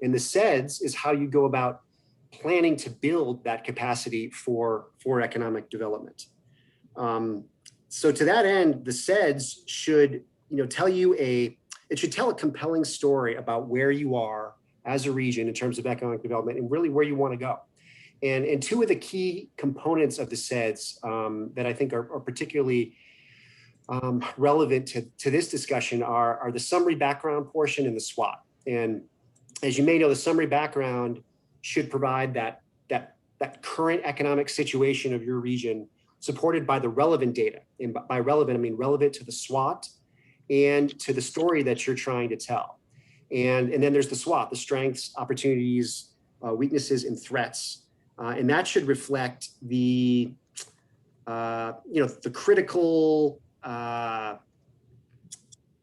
And the CEDS is how you go about planning to build that capacity for economic development. So to that end, the CEDS should, tell a compelling story about where you are as a region in terms of economic development and really where you want to go. And two of the key components of the CEDS that I think are particularly relevant to this discussion are the summary background portion and the SWOT. And as you may know, the summary background should provide that current economic situation of your region supported by the relevant data. And by relevant, I mean relevant to the SWOT and to the story that you're trying to tell. And then there's the SWOT, the strengths, opportunities, weaknesses, and threats. And that should reflect the critical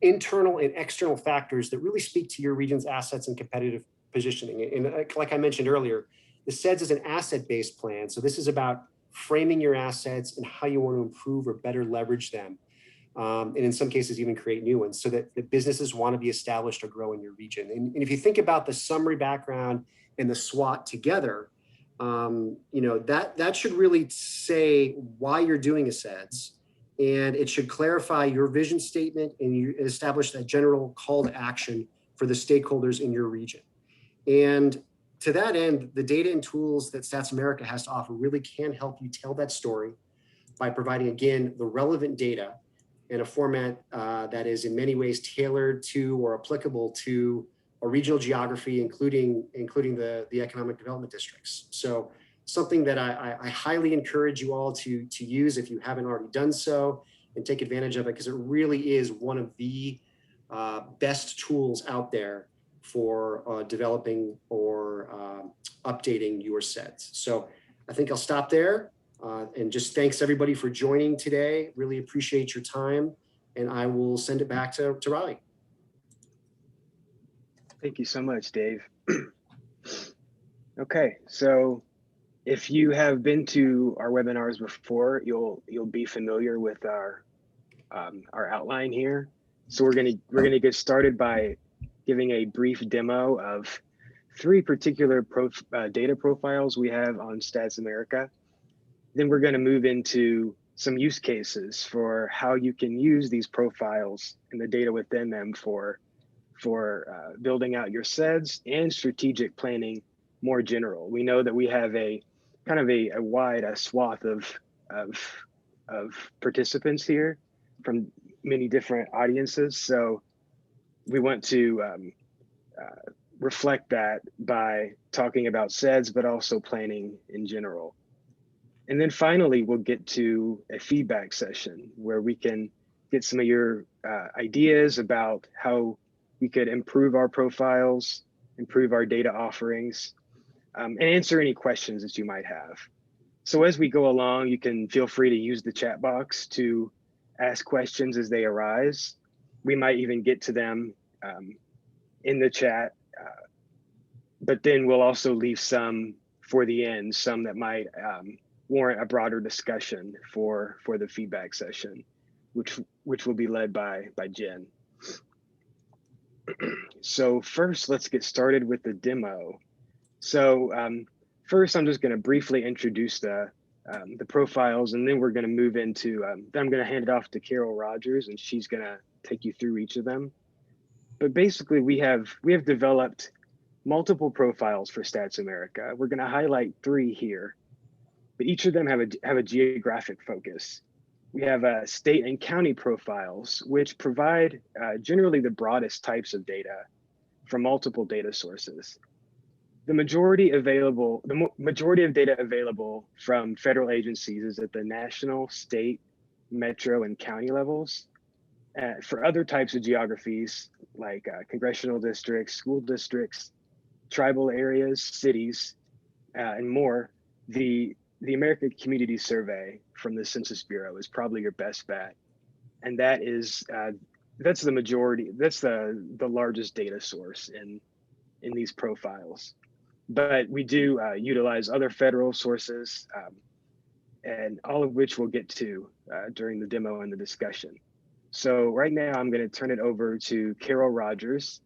internal and external factors that really speak to your region's assets and competitive positioning. And like I mentioned earlier, the CEDS is an asset-based plan. So this is about framing your assets and how you want to improve or better leverage them. And in some cases, even create new ones so that the businesses want to be established or grow in your region. And if you think about the summary background and the SWOT together, that should really say why you're doing a CEDS, and it should clarify your vision statement and you establish that general call to action for the stakeholders in your region. And to that end, the data and tools that StatsAmerica has to offer really can help you tell that story by providing, again, the relevant data in a format that is in many ways tailored to or applicable to a regional geography, including the economic development districts. So something that I highly encourage you all to use if you haven't already done so, and take advantage of it, because it really is one of the best tools out there for developing or updating your CEDS. So I think I'll stop there and just thanks everybody for joining today. Really appreciate your time, and I will send it back to Riley. Thank you so much, Dave. Okay, so if you have been to our webinars before, you'll be familiar with our outline here. So we're gonna get started by giving a brief demo of 3 particular data profiles we have on StatsAmerica. Then we're going to move into some use cases for how you can use these profiles and the data within them for building out your CEDS and strategic planning more general. We know that we have a kind of a wide swath of participants here from many different audiences. So we want to reflect that by talking about CEDS, but also planning in general. And then finally, we'll get to a feedback session where we can get some of your ideas about how we could improve our profiles, improve our data offerings, and answer any questions that you might have. So as we go along, you can feel free to use the chat box to ask questions as they arise. We might even get to them in the chat, but then we'll also leave some for the end, some that might warrant a broader discussion for the feedback session, which will be led by Jen. So first, let's get started with the demo. So first, I'm just going to briefly introduce the profiles, and then we're going to move into, then I'm going to hand it off to Carol Rogers, and she's going to take you through each of them. But basically, we have developed multiple profiles for StatsAmerica. We're going to highlight 3 here, but each of them have a geographic focus. We have state and county profiles, which provide generally the broadest types of data from multiple data sources. The majority of data available from federal agencies is at the national, state, metro, and county levels. For other types of geographies, like congressional districts, school districts, tribal areas, cities, and more, the American Community Survey from the Census Bureau is probably your best bet. And that is, that's the majority, that's the largest data source in these profiles. But we do utilize other federal sources, and all of which we'll get to during the demo and the discussion. So right now I'm going to turn it over to Carol Rogers,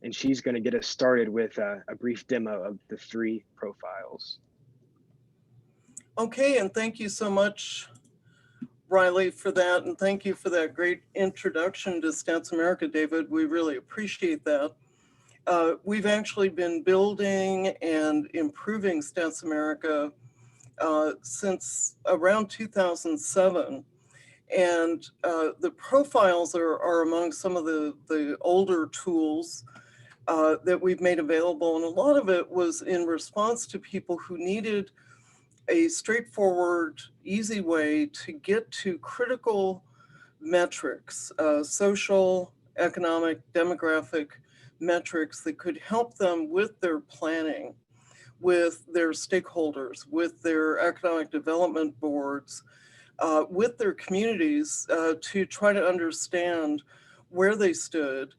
and she's going to get us started with a brief demo of the 3 profiles. Okay, and thank you so much, Riley, for that. And thank you for that great introduction to StatsAmerica, David. We really appreciate that. We've actually been building and improving StatsAmerica since around 2007. And the profiles are among some of the older tools that we've made available. And a lot of it was in response to people who needed a straightforward, easy way to get to critical metrics, social, economic, demographic metrics that could help them with their planning, with their stakeholders, with their economic development boards, with their communities to try to understand where they stood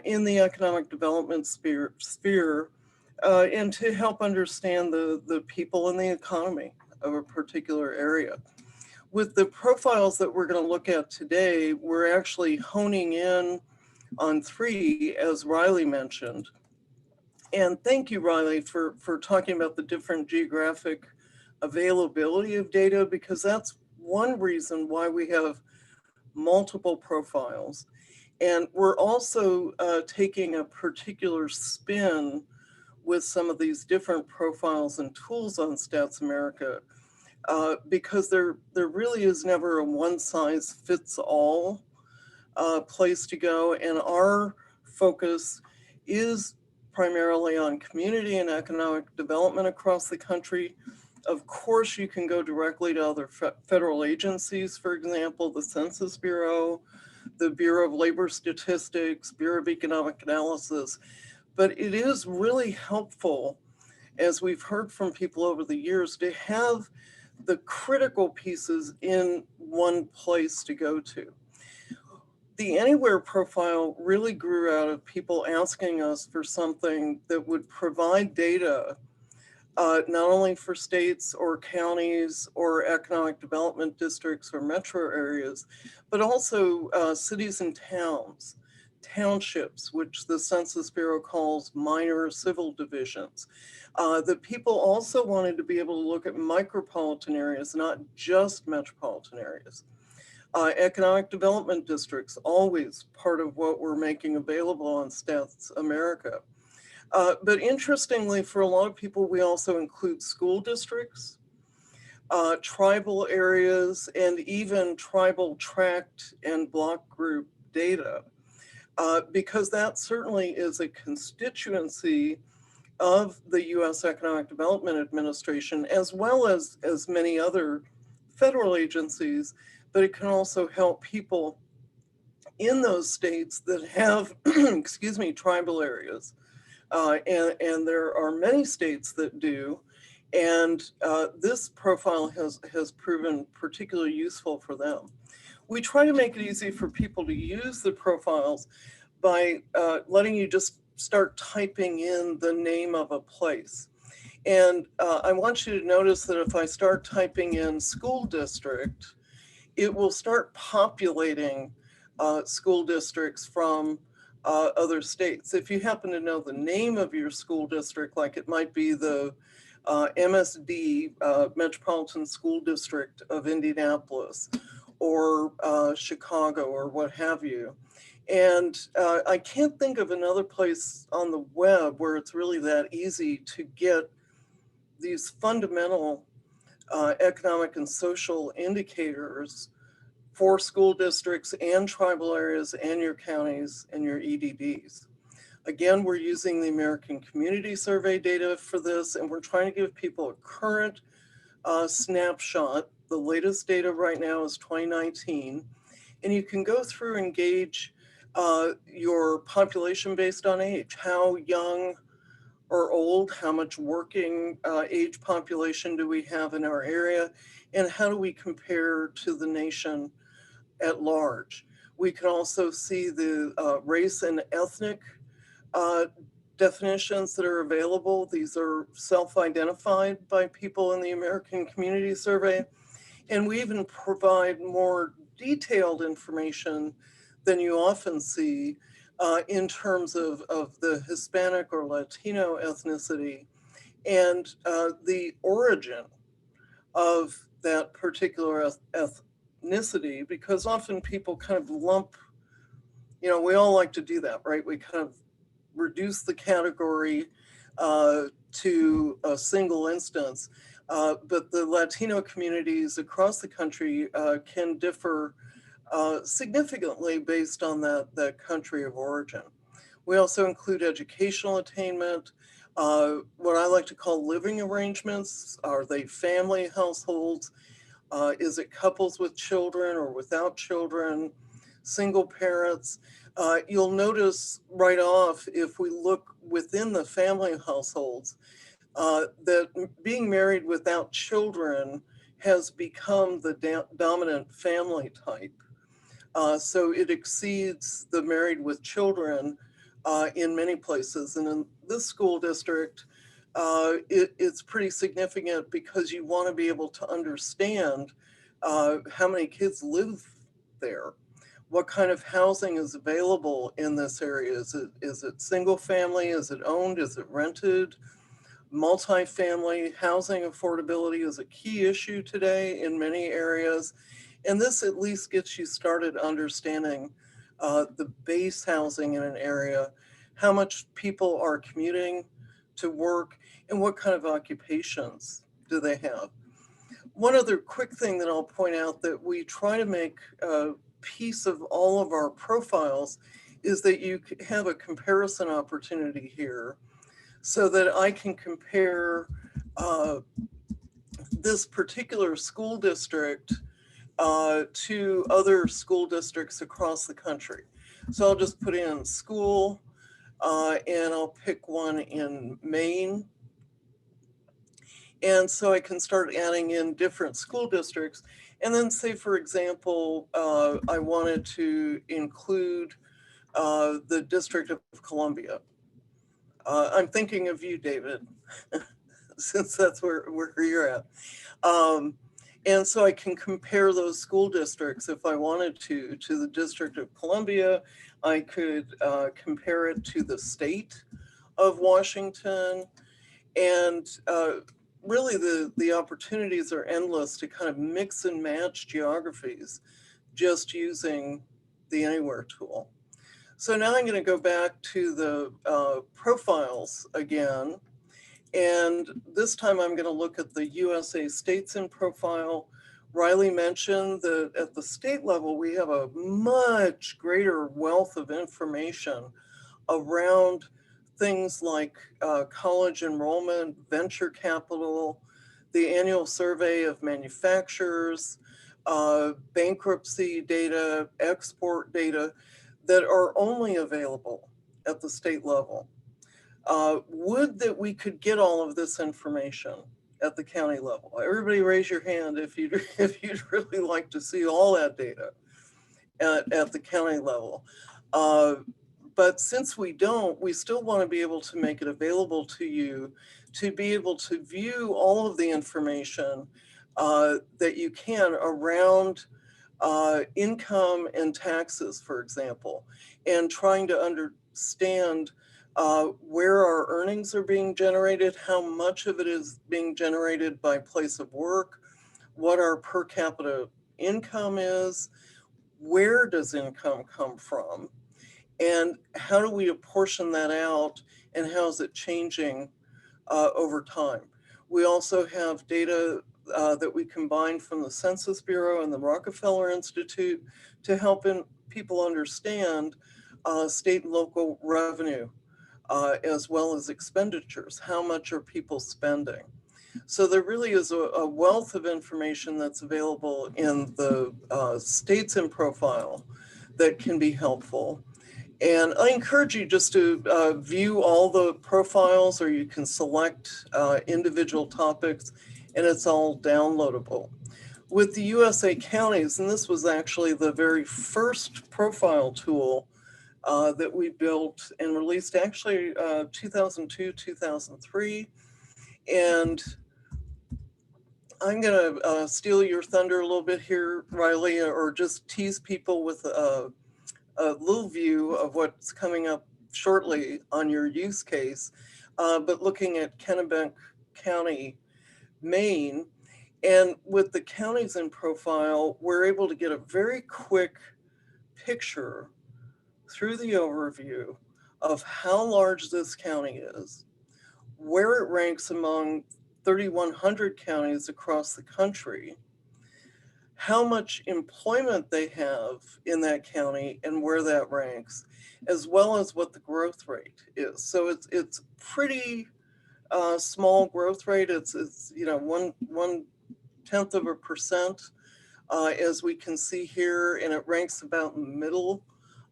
in the economic development sphere and to help understand the people and the economy of a particular area. With the profiles that we're going to look at today, we're actually honing in on 3, as Riley mentioned. And thank you, Riley, for talking about the different geographic availability of data, because that's one reason why we have multiple profiles. And we're also taking a particular spin with some of these different profiles and tools on StatsAmerica, because there really is never a one-size-fits-all place to go. And our focus is primarily on community and economic development across the country. Of course, you can go directly to other federal agencies, for example, the Census Bureau, the Bureau of Labor Statistics, Bureau of Economic Analysis. But it is really helpful, as we've heard from people over the years, to have the critical pieces in one place to go to. The Anywhere profile really grew out of people asking us for something that would provide data not only for states or counties or economic development districts or metro areas, but also cities and towns, townships, which the Census Bureau calls minor civil divisions. That people also wanted to be able to look at micropolitan areas, not just metropolitan areas. Economic development districts, always part of what we're making available on StatsAmerica. But interestingly, for a lot of people, we also include school districts, tribal areas, and even tribal tract and block group data, because that certainly is a constituency of the U.S. Economic Development Administration, as well as many other federal agencies, but it can also help people in those states that have, excuse me, tribal areas. And there are many states that do. And this profile has proven particularly useful for them. We try to make it easy for people to use the profiles by letting you just start typing in the name of a place. And I want you to notice that if I start typing in school district, it will start populating school districts from other states. If you happen to know the name of your school district, like it might be the MSD, Metropolitan School District of Indianapolis, or Chicago, or what have you. And I can't think of another place on the web where it's really that easy to get these fundamental economic and social indicators for school districts and tribal areas and your counties and your EDDs. Again, we're using the American Community Survey data for this, and we're trying to give people a current snapshot. The latest data right now is 2019, and you can go through and gauge your population based on age, how young or old, how much working age population do we have in our area, and how do we compare to the nation at large. We can also see the race and ethnic definitions that are available. These are self-identified by people in the American Community Survey. And we even provide more detailed information than you often see in terms of the Hispanic or Latino ethnicity and the origin of that particular ethnicity, because often people kind of lump, we all like to do that, right? We kind of reduce the category to a single instance. But the Latino communities across the country can differ significantly based on that country of origin. We also include educational attainment, what I like to call living arrangements. Are they family households? Is it couples with children or without children, single parents? You'll notice right off, if we look within the family households, that being married without children has become the dominant family type. So it exceeds the married with children in many places. And in this school district, it's pretty significant because you want to be able to understand how many kids live there. What kind of housing is available in this area? Is it single family? Is it owned? Is it rented? Multifamily housing affordability is a key issue today in many areas. And this at least gets you started understanding the base housing in an area, how much people are commuting to work, and what kind of occupations do they have. One other quick thing that I'll point out that we try to make a piece of all of our profiles is that you have a comparison opportunity here so that I can compare this particular school district to other school districts across the country. So I'll just put in school and I'll pick one in Maine. And so I can start adding in different school districts. And then say, for example, I wanted to include the District of Columbia. I'm thinking of you, David, since that's where you're at. And so I can compare those school districts if I wanted to the District of Columbia. I could compare it to the state of Washington. And really the opportunities are endless to kind of mix and match geographies just using the Anywhere tool. So now I'm going to go back to the profiles again. And this time I'm going to look at the USA States in profile. Riley mentioned that at the state level, we have a much greater wealth of information around things like college enrollment, venture capital, the annual survey of manufacturers, bankruptcy data, export data that are only available at the state level. Would that we could get all of this information at the county level? Everybody raise your hand if you'd really like to see all that data at the county level. But since we don't, we still want to be able to make it available to you to be able to view all of the information that you can around income and taxes, for example, and trying to understand where our earnings are being generated, how much of it is being generated by place of work, what our per capita income is, where does income come from, and how do we apportion that out, and how is it changing over time. We also have data that we combine from the Census Bureau and the Rockefeller Institute to help people understand state and local revenue as well as expenditures. How much are people spending? So there really is a wealth of information that's available in the states in profile that can be helpful. And I encourage you just to view all the profiles, or you can select individual topics, and it's all downloadable. With the USA counties, and this was actually the very first profile tool that we built and released actually 2002, 2003. And I'm going to steal your thunder a little bit here, Riley, or just tease people with little view of what's coming up shortly on your use case, but looking at Kennebec County, Maine. And with the counties in profile, we're able to get a very quick picture through the overview of how large this county is, where it ranks among 3,100 counties across the country, how much employment they have in that county and where that ranks, as well as what the growth rate is. So it's pretty small growth rate. It's 0.1% as we can see here, and it ranks about in the middle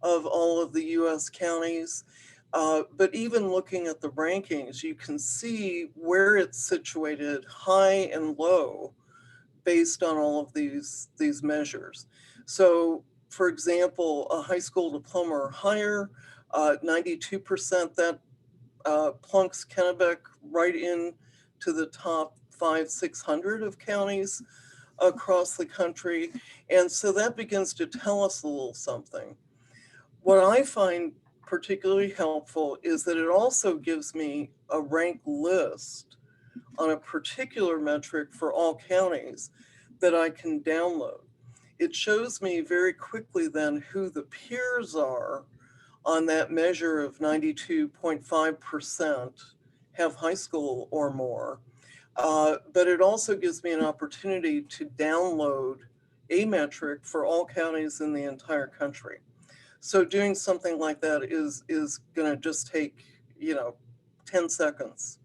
of all of the US counties. But even looking at the rankings, you can see where it's situated high and low based on all of these measures. So for example, a high school diploma or higher, 92%, that plunks Kennebec right in to the top 500-600 of counties across the country. And so that begins to tell us a little something. What I find particularly helpful is that it also gives me a rank list on a particular metric for all counties that I can download. It shows me very quickly then who the peers are on that measure of 92.5% have high school or more. But it also gives me an opportunity to download a metric for all counties in the entire country. So doing something like that is going to just take 10 seconds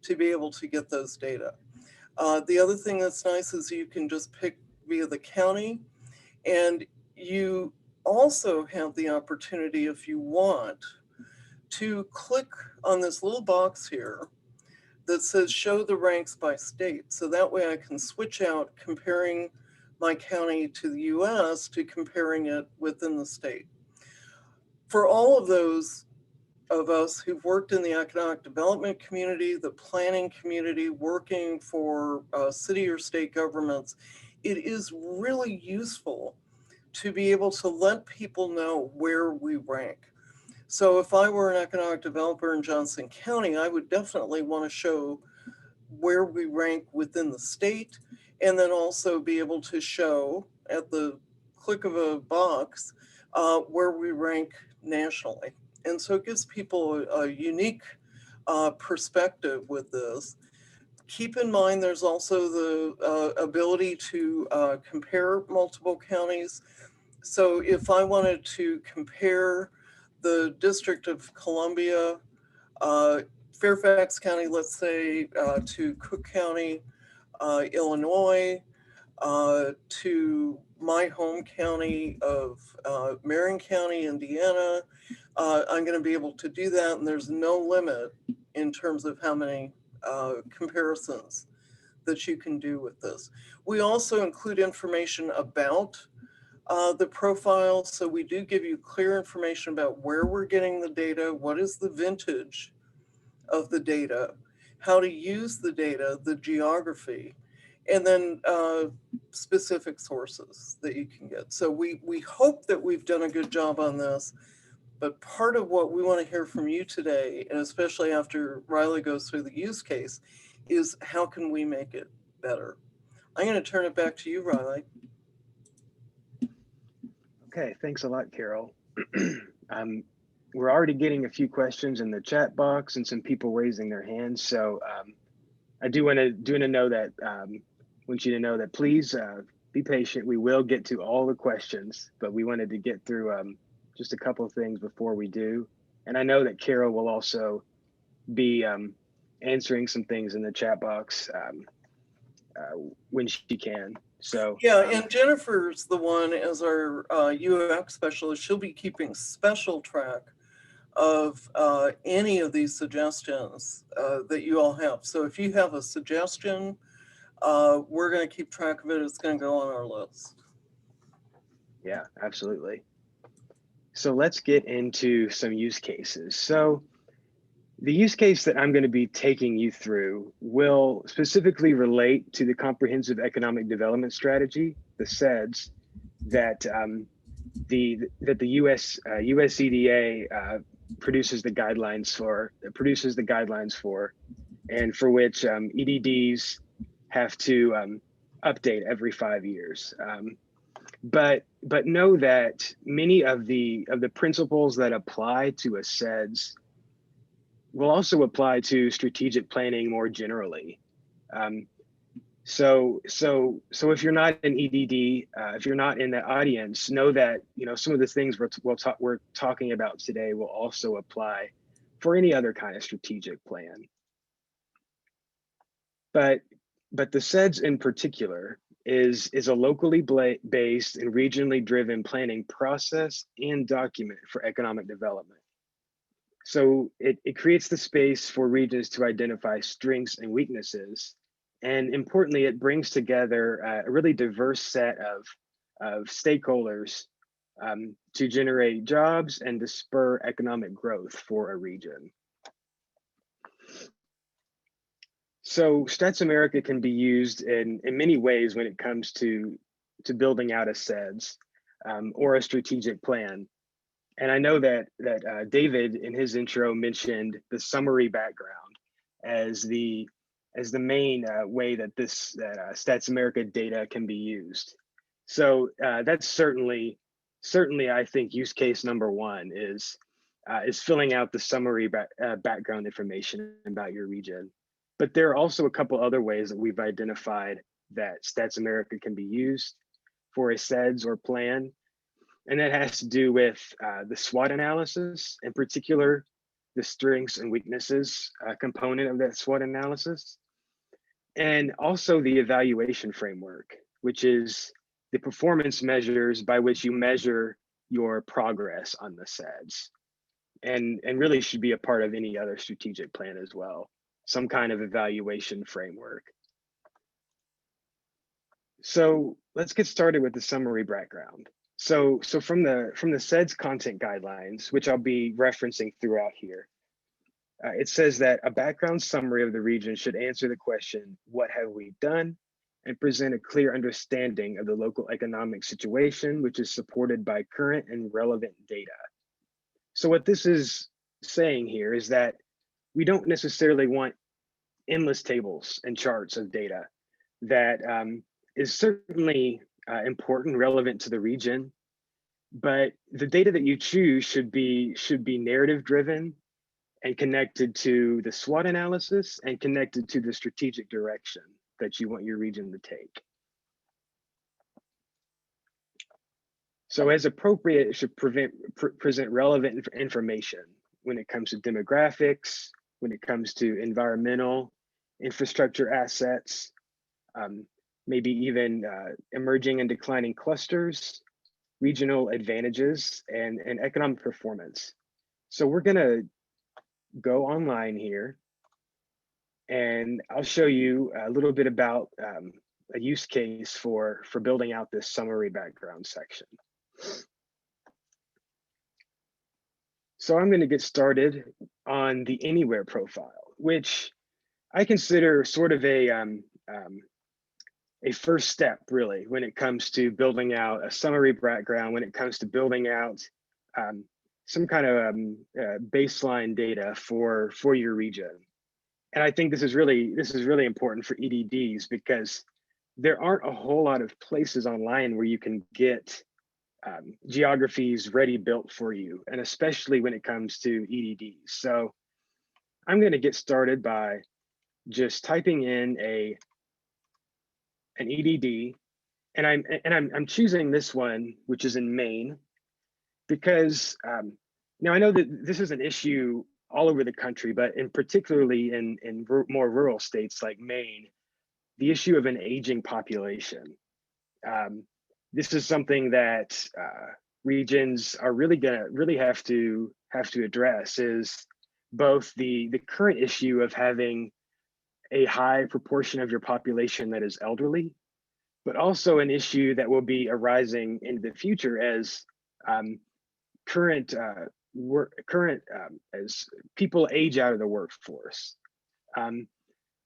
to be able to get those data. The other thing that's nice is you can just pick via the county, and you also have the opportunity, if you want, to click on this little box here that says show the ranks by state. So that way I can switch out comparing my county to the US to comparing it within the state. For all of those of us who've worked in the economic development community, the planning community, working for city or state governments, it is really useful to be able to let people know where we rank. So if I were an economic developer in Johnson County, I would definitely want to show where we rank within the state, and then also be able to show at the click of a box where we rank nationally. And so it gives people a unique perspective with this. Keep in mind, there's also the ability to compare multiple counties. So if I wanted to compare the District of Columbia, Fairfax County, let's say, to Cook County, Illinois, to my home county of Marion County, Indiana, I'm going to be able to do that, and there's no limit in terms of how many comparisons that you can do with this. We also include information about the profile, so we do give you clear information about where we're getting the data, what is the vintage of the data, how to use the data, the geography, and then specific sources that you can get. So we hope that we've done a good job on this, but part of what we want to hear from you today, and especially after Riley goes through the use case, is how can we make it better? I'm going to turn it back to you, Riley. Okay, thanks a lot, Carol. We're already getting a few questions in the chat box and some people raising their hands. So I do want to know that want you to know that please be patient. We will get to all the questions, but we wanted to get through just a couple of things before we do. And I know that Carol will also be answering some things in the chat box when she can. So yeah, and Jennifer's the one as our UX specialist. She'll be keeping special track of any of these suggestions that you all have. So if you have a suggestion, we're going to keep track of it. It's going to go on our list. Yeah, absolutely. So let's get into some use cases. So the use case that I'm going to be taking you through will specifically relate to the Comprehensive Economic Development Strategy, the CEDS, that that the USCDA produces the guidelines for, and for which EDDs have to update every 5 years. But know that many of the principles that apply to a CEDS will also apply to strategic planning more generally. So if you're not an EDD, if you're not in the audience, know that some of the things we're talking about today will also apply for any other kind of strategic plan. But the CEDS in particular is a locally based and regionally driven planning process and document for economic development. So it creates the space for regions to identify strengths and weaknesses. And importantly, it brings together a really diverse set of stakeholders to generate jobs and to spur economic growth for a region. So StatsAmerica can be used in many ways when it comes to building out a CEDS or a strategic plan. And I know that David in his intro mentioned the summary background as the main way that StatsAmerica data can be used. So that's certainly I think use case number one is filling out the summary background information about your region. But there are also a couple other ways that we've identified that StatsAmerica can be used for a CEDS or plan. And that has to do with the SWOT analysis, in particular, the strengths and weaknesses component of that SWOT analysis. And also the evaluation framework, which is the performance measures by which you measure your progress on the CEDS. And really should be a part of any other strategic plan as well, some kind of evaluation framework. So let's get started with the summary background. So from the CEDS content guidelines, which I'll be referencing throughout here, it says that a background summary of the region should answer the question, what have we done? And present a clear understanding of the local economic situation, which is supported by current and relevant data. So what this is saying here is that we don't necessarily want endless tables and charts of data. That is certainly important, relevant to the region, but the data that you choose should be narrative driven and connected to the SWOT analysis and connected to the strategic direction that you want your region to take. So as appropriate, it should present relevant information when it comes to demographics, when it comes to environmental, infrastructure assets, maybe even emerging and declining clusters, regional advantages, and economic performance. So we're gonna go online here, and I'll show you a little bit about a use case for building out this summary background section. So I'm going to get started on the Anywhere profile, which I consider sort of a first step, really, when it comes to building out a summary background, when it comes to building out some kind of baseline data for your region. And I think this is really important for EDDs because there aren't a whole lot of places online where you can get geographies ready built for you, and especially when it comes to EDDs. So I'm going to get started by just typing in an EDD, and I'm choosing this one, which is in Maine, because now I know that this is an issue all over the country, but particularly in more rural states like Maine, the issue of an aging population. This is something that regions are really have to address, is both the current issue of having a high proportion of your population that is elderly, but also an issue that will be arising in the future as as people age out of the workforce.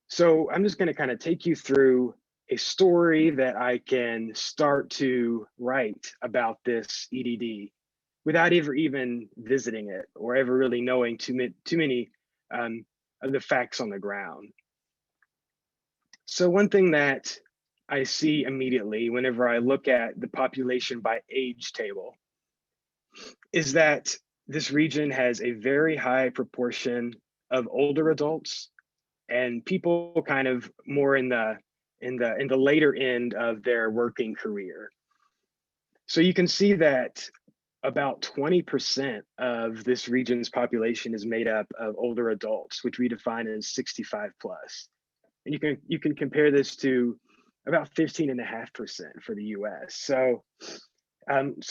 So I'm just going to kind of take you through a story that I can start to write about this EDD without ever even visiting it or ever really knowing too many of the facts on the ground. So one thing that I see immediately whenever I look at the population by age table is that this region has a very high proportion of older adults and people kind of more in the later end of their working career. So you can see that about 20% of this region's population is made up of older adults, which we define as 65 plus. And you can compare this to about 15.5% for the US. So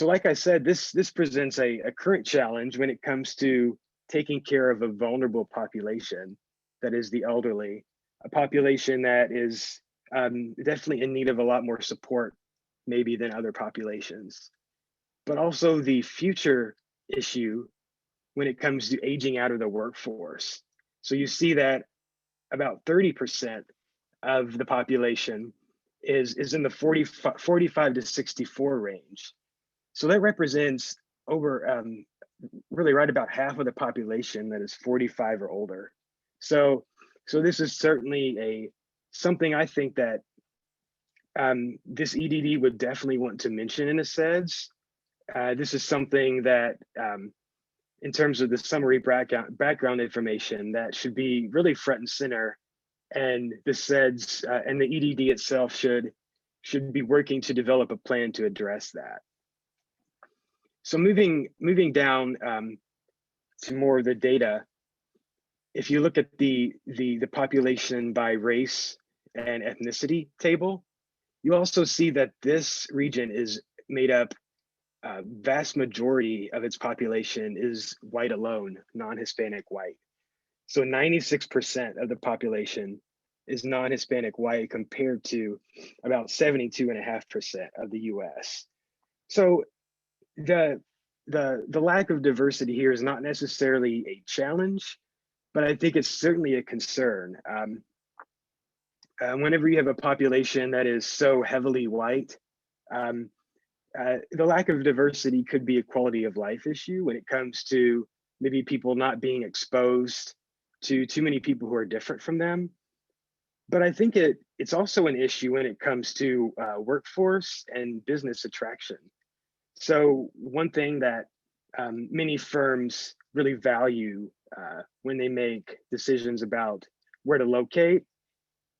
like I said, this presents a current challenge when it comes to taking care of a vulnerable population, that is the elderly, a population that is definitely in need of a lot more support maybe than other populations. But also the future issue when it comes to aging out of the workforce. So you see that about 30% of the population is in the 45 to 64 range. So that represents over really right about half of the population that is 45 or older. So this is certainly something I think that this EDD would definitely want to mention in a CEDS. This is something that in terms of the summary background information that should be really front and center, and the CEDS and the EDD itself should be working to develop a plan to address that. So moving down to more of the data, if you look at the population by race and ethnicity table, you also see that this region is made up, vast majority of its population is white alone, non-Hispanic white. So 96% of the population is non-Hispanic white compared to about 72.5% of the US. So the lack of diversity here is not necessarily a challenge, but I think it's certainly a concern. Whenever you have a population that is so heavily white, the lack of diversity could be a quality of life issue when it comes to maybe people not being exposed to too many people who are different from them. But I think it's also an issue when it comes to workforce and business attraction. So one thing that many firms really value when they make decisions about where to locate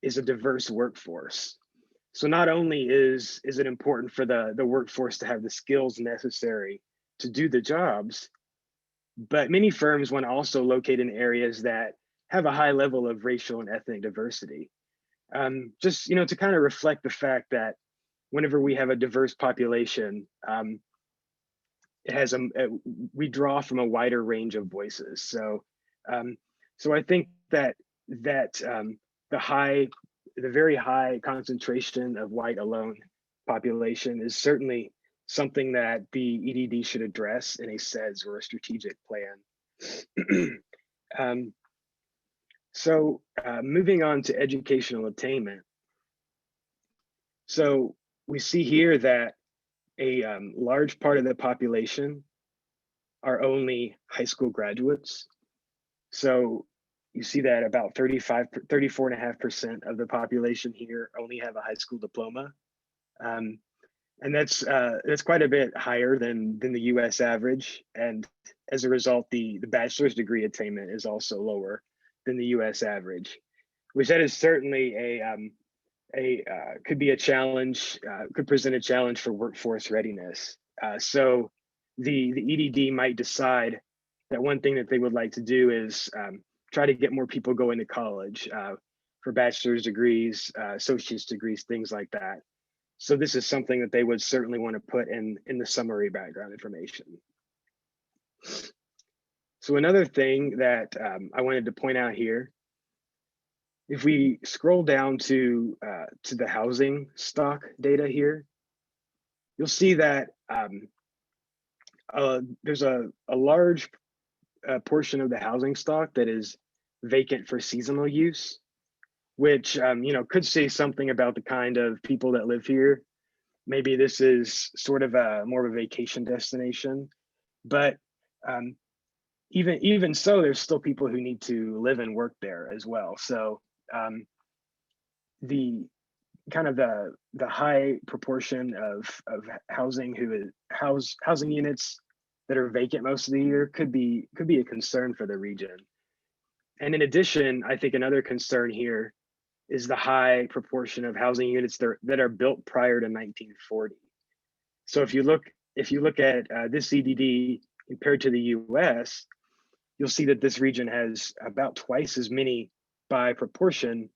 is a diverse workforce. So not only is it important for the workforce to have the skills necessary to do the jobs, but many firms want to also locate in areas that have a high level of racial and ethnic diversity. Just to kind of reflect the fact that whenever we have a diverse population, it has we draw from a wider range of voices. So I think that the very high concentration of white alone population is certainly something that the EDD should address in a CEDS or a strategic plan. Moving on to educational attainment. So we see here that a large part of the population are only high school graduates. So you see that about 34.5% of the population here only have a high school diploma. And that's quite a bit higher than the US average. And as a result, the bachelor's degree attainment is also lower than the US average, which that is certainly could be a challenge, could present a challenge for workforce readiness. So the EDD might decide that one thing that they would like to do is try to get more people going to college for bachelor's degrees, associate's degrees, things like that. So this is something that they would certainly want to put in the summary background information. So another thing that I wanted to point out here, if we scroll down to the housing stock data here, you'll see that there's a large portion of the housing stock that is vacant for seasonal use. which could say something about the kind of people that live here. Maybe this is sort of a more of a vacation destination, but even so, there's still people who need to live and work there as well. So the kind of the high proportion of housing housing units that are vacant most of the year could be a concern for the region. And in addition, I think another concern here is the high proportion of housing units that are built prior to 1940. So if you look at this EDD compared to the US, you'll see that this region has about twice as many by proportion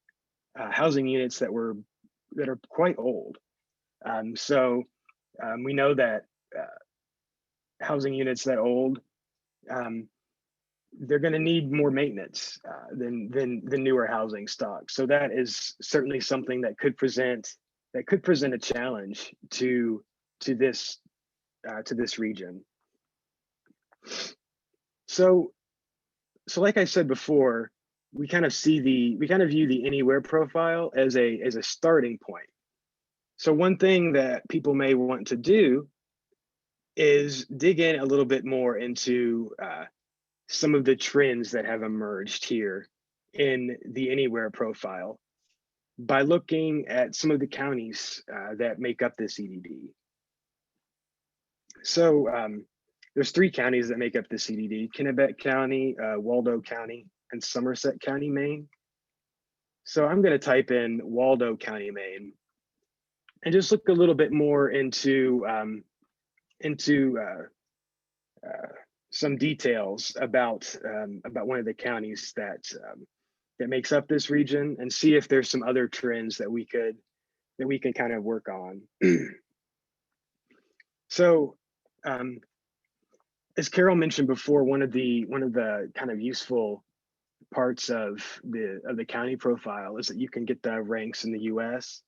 housing units that are quite old. So we know that housing units that old, they're going to need more maintenance than the newer housing stock. So that is certainly something that could present a challenge to this region. So like I said before, we kind of view the anywhere profile as a starting point. So one thing that people may want to do is dig in a little bit more into some of the trends that have emerged here in the anywhere profile by looking at some of the counties that make up this EDD. So there's 3 counties that make up the CDD: Kennebec County, Waldo County, and Somerset County, Maine. So I'm going to type in Waldo County, Maine, and just look a little bit more into some details about one of the counties that makes up this region, and see if there's some other trends that we can kind of work on. So as Carol mentioned before, one of the kind of useful parts of the county profile is that you can get the ranks in the US,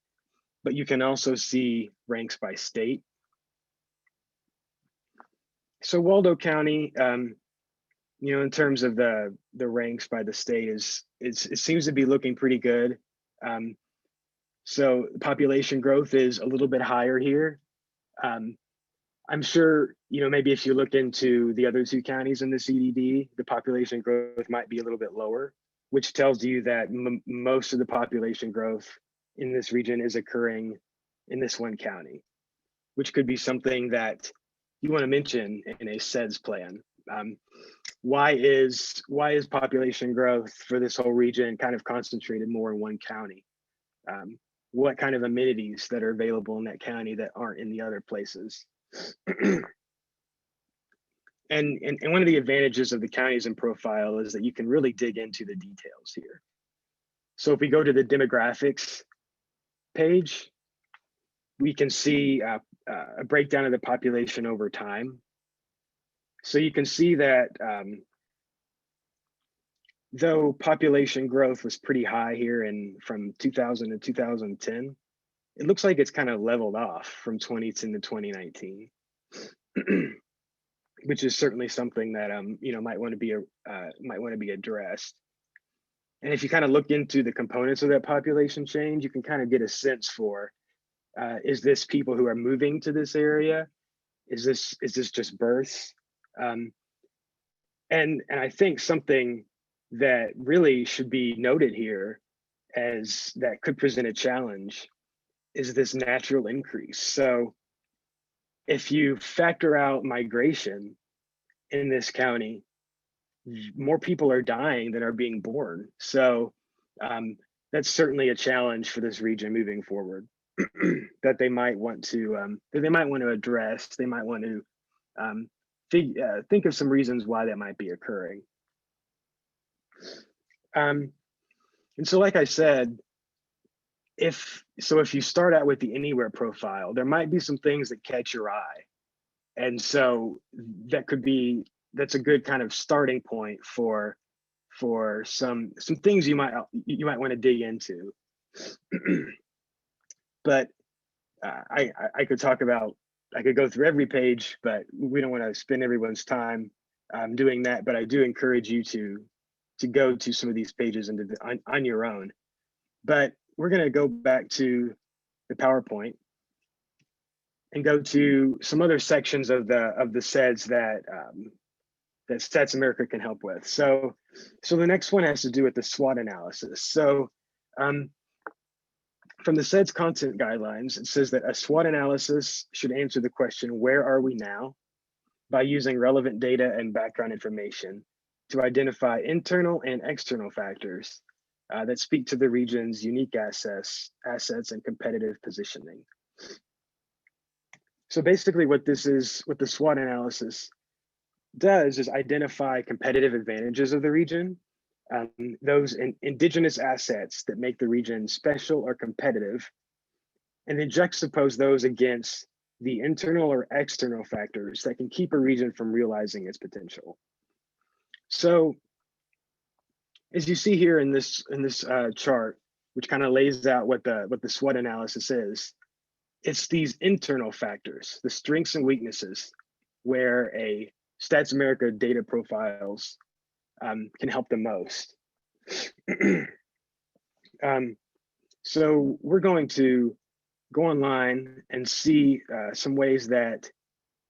but you can also see ranks by state. So Waldo County, in terms of the ranks by the state, it seems to be looking pretty good. So population growth is a little bit higher here. I'm sure, maybe if you look into the other 2 counties in the CDD, the population growth might be a little bit lower, which tells you that most of the population growth in this region is occurring in this one county, which could be something that you want to mention in a CEDS plan. Why is population growth for this whole region kind of concentrated more in one county? What kind of amenities that are available in that county that aren't in the other places? And one of the advantages of the counties in profile is that you can really dig into the details here. So if we go to the demographics page, we can see a breakdown of the population over time. So you can see that though population growth was pretty high here from 2000 to 2010, it looks like it's kind of leveled off from 2010 to 2019, which is certainly something that might want to be addressed. And if you kind of look into the components of that population change, you can kind of get a sense for is this people who are moving to this area? Is this just births? And I think something that really should be noted here as that could present a challenge is this natural increase. So if you factor out migration in this county, more people are dying than are being born. So that's certainly a challenge for this region moving forward that they might want to address. They might want to think of some reasons why that might be occurring. And so, like I said, if you start out with the anywhere profile, there might be some things that catch your eye. And so that's a good kind of starting point for some things you might want to dig into. But I could go through every page, but we don't want to spend everyone's time doing that. But I do encourage you to go to some of these pages on your own But we're going to go back to the PowerPoint and go to some other sections of the CEDS that that StatsAmerica can help with. So the next one has to do with the SWOT analysis. So from the CEDS content guidelines, it says that a SWOT analysis should answer the question, where are we now? By using relevant data and background information to identify internal and external factors that speak to the region's unique assets and competitive positioning. So basically what the SWOT analysis does is identify competitive advantages of the region, those indigenous assets that make the region special or competitive, and then juxtapose those against the internal or external factors that can keep a region from realizing its potential. So as you see here in this chart, which kind of lays out what the SWOT analysis is, it's these internal factors, the strengths and weaknesses, where a StatsAmerica data profiles can help the most. So we're going to go online and see some ways that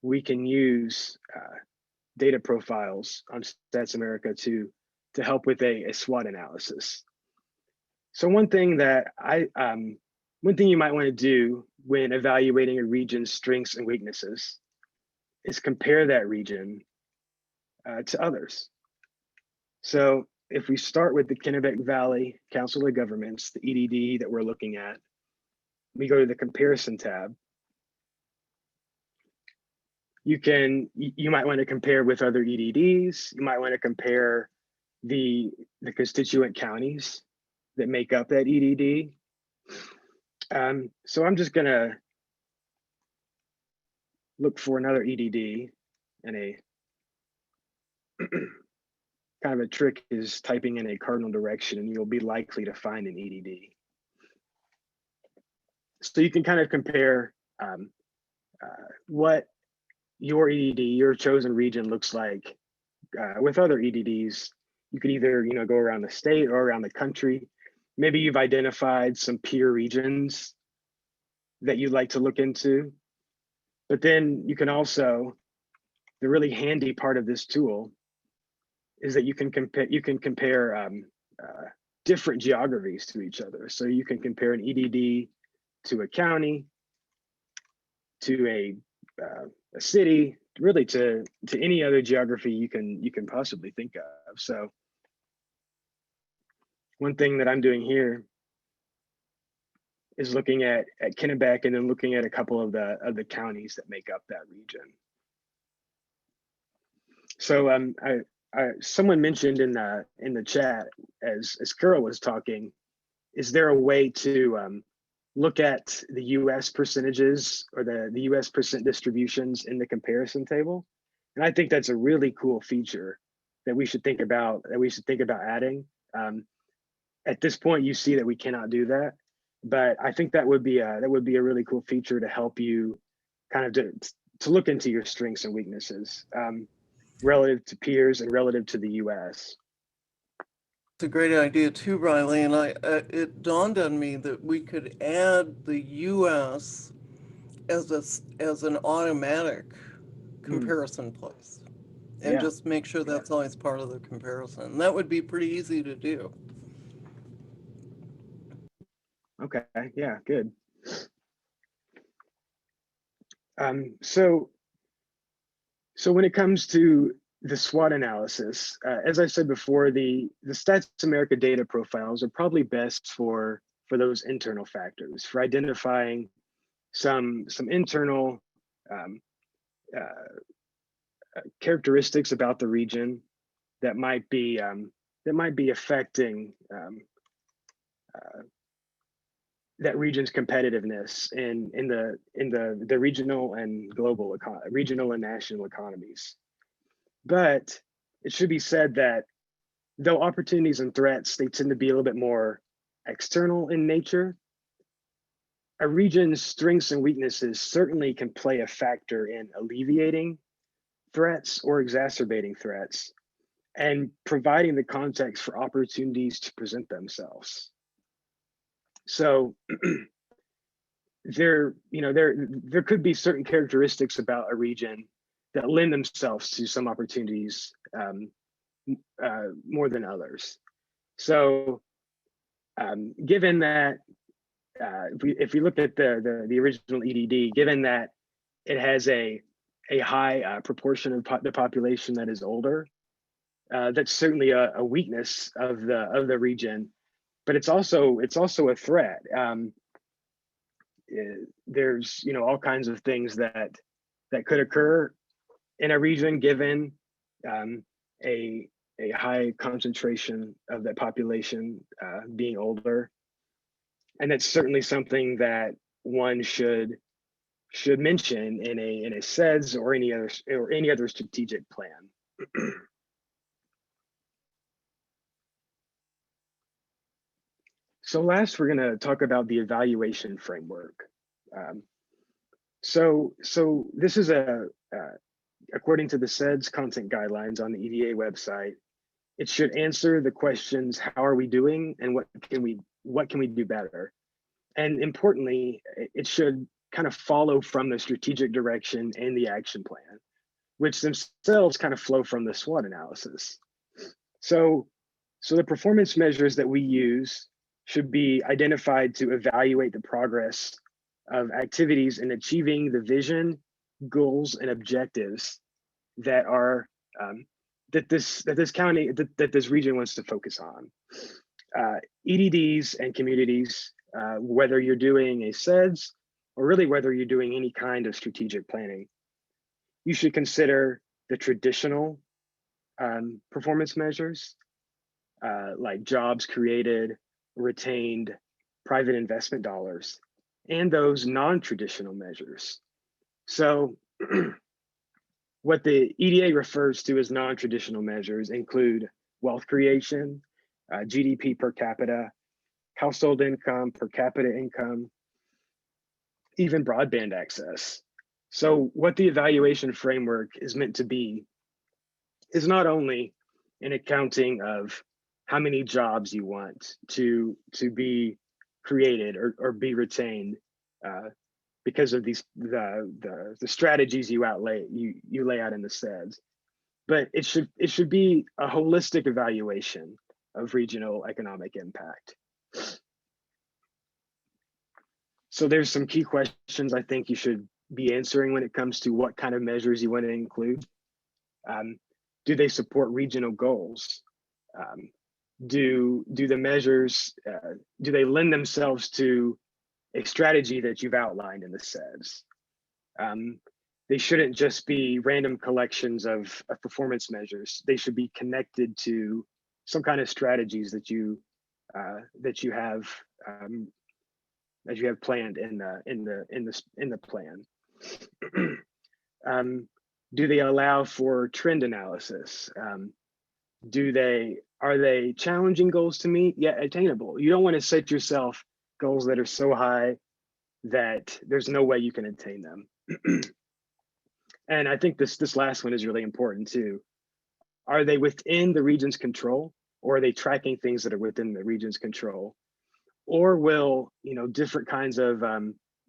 we can use data profiles on StatsAmerica to help with a SWOT analysis. So one thing you might want to do when evaluating a region's strengths and weaknesses is compare that region to others. So if we start with the Kennebec Valley Council of Governments, the EDD that we're looking at, we go to the comparison tab. You might want to compare with other EDDs. You might want to compare the constituent counties that make up that EDD. So I'm just gonna look for another EDD, and a kind of a trick is typing in a cardinal direction, and you'll be likely to find an EDD. So you can kind of compare what your EDD, your chosen region, looks like with other EDDs. You could either go around the state or around the country. Maybe you've identified some peer regions that you'd like to look into. But then you can also, the really handy part of this tool is that you can compare different geographies to each other. So you can compare an EDD to a county, to a city, really to any other geography you can possibly think of. So one thing that I'm doing here is looking at Kennebec and then looking at a couple of the counties that make up that region. So someone mentioned in the chat as Carol was talking, is there a way to look at the US percentages or the US percent distributions in the comparison table? And I think that's a really cool feature that we should think about adding. At this point, you see that we cannot do that, but I think that would be a really cool feature to help you kind of to look into your strengths and weaknesses relative to peers and relative to the US. It's a great idea too, Riley, and it dawned on me that we could add the US as an automatic comparison place, and just make sure that's always part of the comparison. And that would be pretty easy to do. Okay, yeah, good. So when it comes to the SWOT analysis, as I said before, the StatsAmerica data profiles are probably best for those internal factors, for identifying some internal characteristics about the region that might be affecting that region's competitiveness in the regional and regional and national economies. But it should be said that though opportunities and threats, they tend to be a little bit more external in nature, a region's strengths and weaknesses certainly can play a factor in alleviating threats or exacerbating threats and providing the context for opportunities to present themselves. So there could be certain characteristics about a region that lend themselves to some opportunities more than others. So given that, if we look at the original EDD, given that it has a high proportion of the population that is older, that's certainly a weakness of the region, but it's also a threat. There's all kinds of things that could occur in a region given a high concentration of that population being older, and that's certainly something that one should mention in a CEDS or any other strategic plan. So last, we're going to talk about the evaluation framework. So this is according to the CEDS content guidelines on the EDA website, it should answer the questions: how are we doing, and what can we do better? And importantly, it should kind of follow from the strategic direction and the action plan, which themselves kind of flow from the SWOT analysis. So the performance measures that we use should be identified to evaluate the progress of activities in achieving the vision, goals, and objectives that are that this region wants to focus on. EDDs and communities, whether you're doing a CEDS or really whether you're doing any kind of strategic planning, you should consider the traditional performance measures like jobs created, retained, private investment dollars, and those non-traditional measures. So what the EDA refers to as non-traditional measures include wealth creation, GDP per capita, household income, per capita income, even broadband access. So what the evaluation framework is meant to be is not only an accounting of how many jobs you want to be created or be retained because of these the strategies you lay out in the CEDS, but it should be a holistic evaluation of regional economic impact. So there's some key questions I think you should be answering when it comes to what kind of measures you want to include. Do they support regional goals? Do the measures, do they lend themselves to a strategy that you've outlined in the CEDS? They shouldn't just be random collections of performance measures. They should be connected to some kind of strategies that you have planned in the plan. Do they allow for trend analysis? Are they challenging goals to meet yet attainable? You don't want to set yourself goals that are so high that there's no way you can attain them. And I think this last one is really important too. Are they within the region's control, or are they tracking things that are within the region's control? Or will different kinds of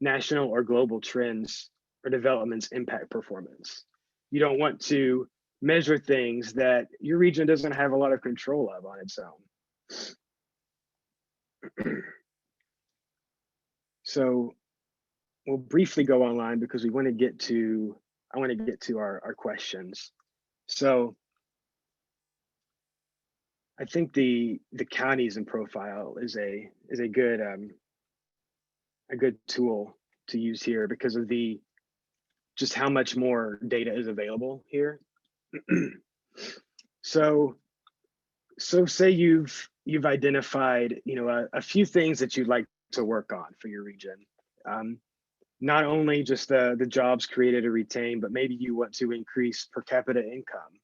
national or global trends or developments impact performance? You don't want to measure things that your region doesn't have a lot of control of on its own. So we'll briefly go online because I want to get to our questions. So I think the counties and profile is a good tool to use here because of just how much more data is available here. So say you've identified a few things that you'd like to work on for your region. Not only just the jobs created or retained, but maybe you want to increase per capita income.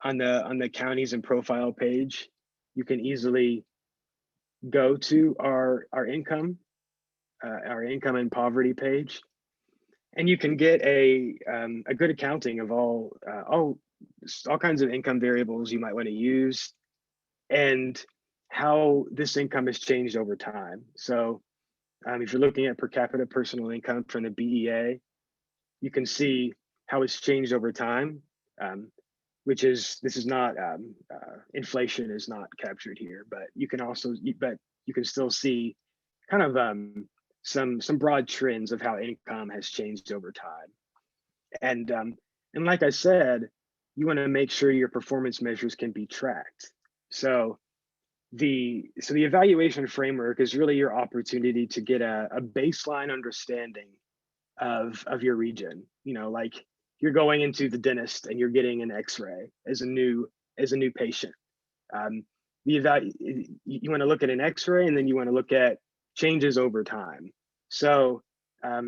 On the counties and profile page, you can easily go to our income and poverty page, and you can get a good accounting of all kinds of income variables you might want to use, and how this income has changed over time. So if you're looking at per capita personal income from the BEA, you can see how it's changed over time, which is, this is not, inflation is not captured here, but you can also, but you can still see kind of some broad trends of how income has changed over time. And like I said, you want to make sure your performance measures can be tracked. So the evaluation framework is really your opportunity to get a baseline understanding of your region. You know, like you're going into the dentist and you're getting an X-ray as a new patient. You want to look at an X-ray, and then you want to look at changes over time. So our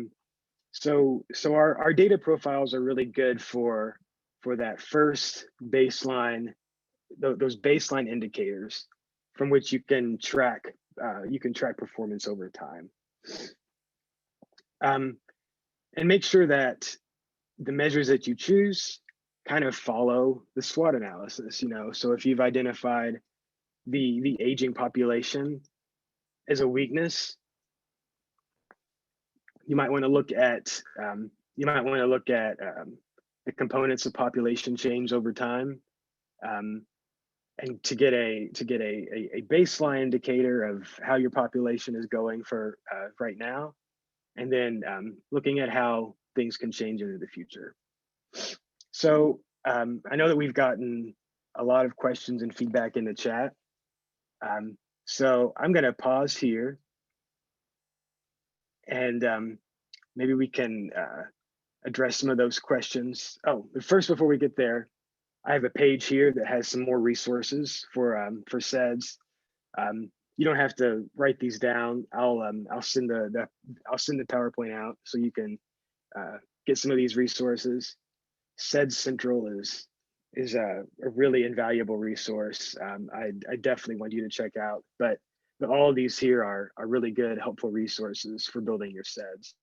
data profiles are really good for that first baseline, those baseline indicators from which you can track performance over time. And make sure that the measures that you choose kind of follow the SWOT analysis. You know, so if you've identified the aging population as a weakness, you might want to look at the components of population change over time, and to get a baseline indicator of how your population is going for right now, and then looking at how things can change into the future. So I know that we've gotten a lot of questions and feedback in the chat. So I'm going to pause here, and maybe we can address some of those questions. Oh, but first, before we get there, I have a page here that has some more resources for CEDS. You don't have to write these down. I'll send the PowerPoint out so you can get some of these resources. CEDS Central is a really invaluable resource. I definitely want you to check out. But all of these here are really good, helpful resources for building your CEDS.